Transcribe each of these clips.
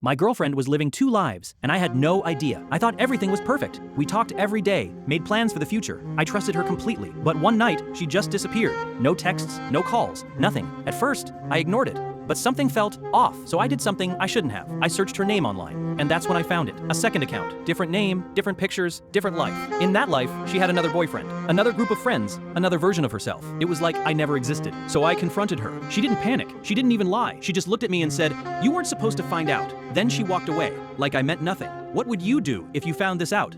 My girlfriend was living two lives, and I had no idea. I thought everything was perfect. We talked every day, made plans for the future. I trusted her completely. But one night, she just disappeared. No texts, no calls, nothing. At first, I ignored it. But something felt off, so I did something I shouldn't have. I searched her name online, and that's when I found it. A second account, different name, different pictures, different life. In that life, she had another boyfriend, another group of friends, another version of herself. It was like I never existed. So I confronted her. She didn't panic. She didn't even lie. She just looked at me and said, "You weren't supposed to find out." Then she walked away, like I meant nothing. What would you do if you found this out?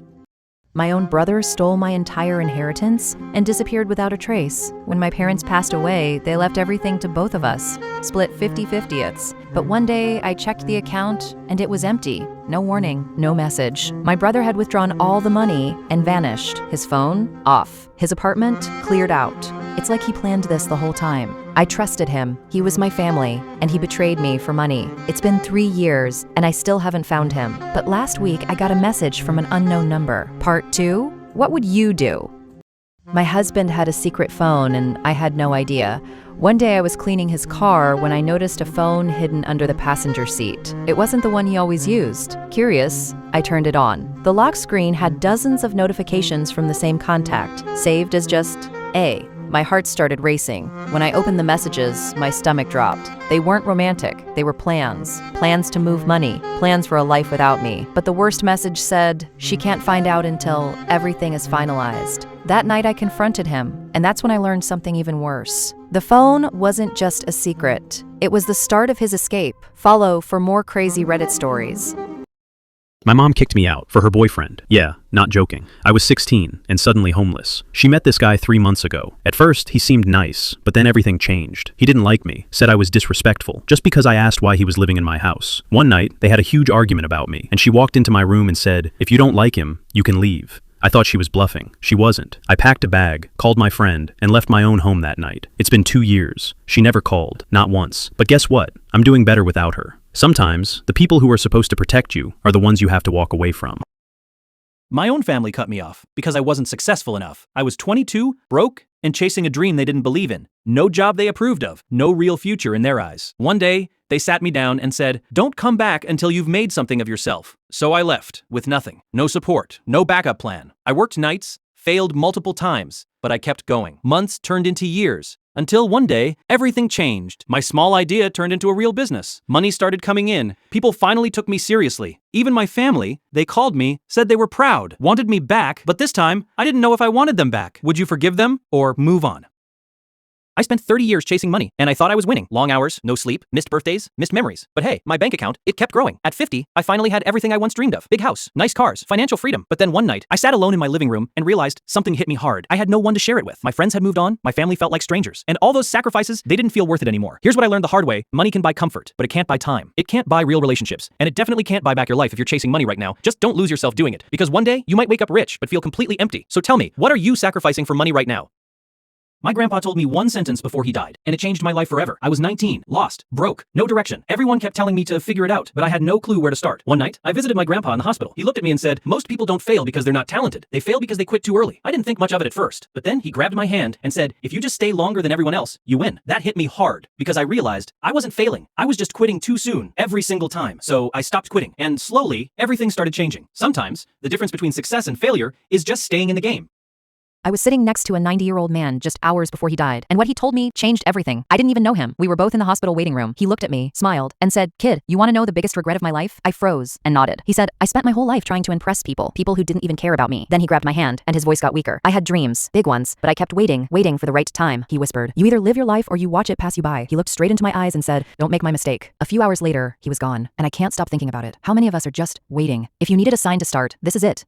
My own brother stole my entire inheritance and disappeared without a trace. When my parents passed away, they left everything to both of us, split 50-50ths. But one day, I checked the account and it was empty. No warning, no message. My brother had withdrawn all the money and vanished. His phone, off. His apartment, cleared out. It's like he planned this the whole time. I trusted him. He was my family, and he betrayed me for money. It's been 3 years, and I still haven't found him. But last week, I got a message from an unknown number. Part 2? What would you do? My husband had a secret phone, and I had no idea. One day I was cleaning his car when I noticed a phone hidden under the passenger seat. It wasn't the one he always used. Curious, I turned it on. The lock screen had dozens of notifications from the same contact, saved as just A. My heart started racing. When I opened the messages, my stomach dropped. They weren't romantic. They were plans. Plans to move money. Plans for a life without me. But the worst message said, she can't find out until everything is finalized. That night I confronted him, and that's when I learned something even worse. The phone wasn't just a secret. It was the start of his escape. Follow for more crazy Reddit stories. My mom kicked me out for her boyfriend. Yeah, not joking. I was 16 and suddenly homeless. She met this guy 3 months ago. At first, he seemed nice, but then everything changed. He didn't like me, said I was disrespectful, just because I asked why he was living in my house. One night, they had a huge argument about me, and she walked into my room and said, "If you don't like him, you can leave." I thought she was bluffing. She wasn't. I packed a bag, called my friend, and left my own home that night. It's been 2 years. She never called, not once. But guess what? I'm doing better without her. Sometimes, the people who are supposed to protect you are the ones you have to walk away from. My own family cut me off because I wasn't successful enough. I was 22, broke, and chasing a dream they didn't believe in. No job they approved of. No real future in their eyes. One day, they sat me down and said, "Don't come back until you've made something of yourself." So I left, with nothing. No support, no backup plan. I worked nights, failed multiple times, but I kept going. Months turned into years. Until one day, everything changed. My small idea turned into a real business. Money started coming in. People finally took me seriously. Even my family, they called me, said they were proud, wanted me back, but this time, I didn't know if I wanted them back. Would you forgive them or move on? I spent 30 years chasing money, and I thought I was winning. Long hours, no sleep, missed birthdays, missed memories. But hey, my bank account, it kept growing. At 50, I finally had everything I once dreamed of. Big house, nice cars, financial freedom. But then one night, I sat alone in my living room and realized something hit me hard. I had no one to share it with. My friends had moved on, my family felt like strangers. And all those sacrifices, they didn't feel worth it anymore. Here's what I learned the hard way. Money can buy comfort, but it can't buy time. It can't buy real relationships. And it definitely can't buy back your life if you're chasing money right now. Just don't lose yourself doing it. Because one day, you might wake up rich, but feel completely empty. So tell me, what are you sacrificing for money right now? My grandpa told me one sentence before he died, and it changed my life forever. I was 19, lost, broke, no direction. Everyone kept telling me to figure it out, but I had no clue where to start. One night, I visited my grandpa in the hospital. He looked at me and said, "Most people don't fail because they're not talented. They fail because they quit too early." I didn't think much of it at first, but then he grabbed my hand and said, "If you just stay longer than everyone else, you win." That hit me hard, because I realized I wasn't failing. I was just quitting too soon, every single time. So I stopped quitting, and slowly, everything started changing. Sometimes, the difference between success and failure is just staying in the game. I was sitting next to a 90-year-old man just hours before he died, and what he told me changed everything. I didn't even know him. We were both in the hospital waiting room. He looked at me, smiled, and said, "Kid, you want to know the biggest regret of my life?" I froze and nodded. He said, "I spent my whole life trying to impress people who didn't even care about me." Then he grabbed my hand, and his voice got weaker. "I had dreams, big ones, but I kept waiting for the right time." He whispered, "You either live your life or you watch it pass you by." He looked straight into my eyes and said, "Don't make my mistake." A few hours later, he was gone, and I can't stop thinking about it. How many of us are just waiting? If you needed a sign to start, this is it.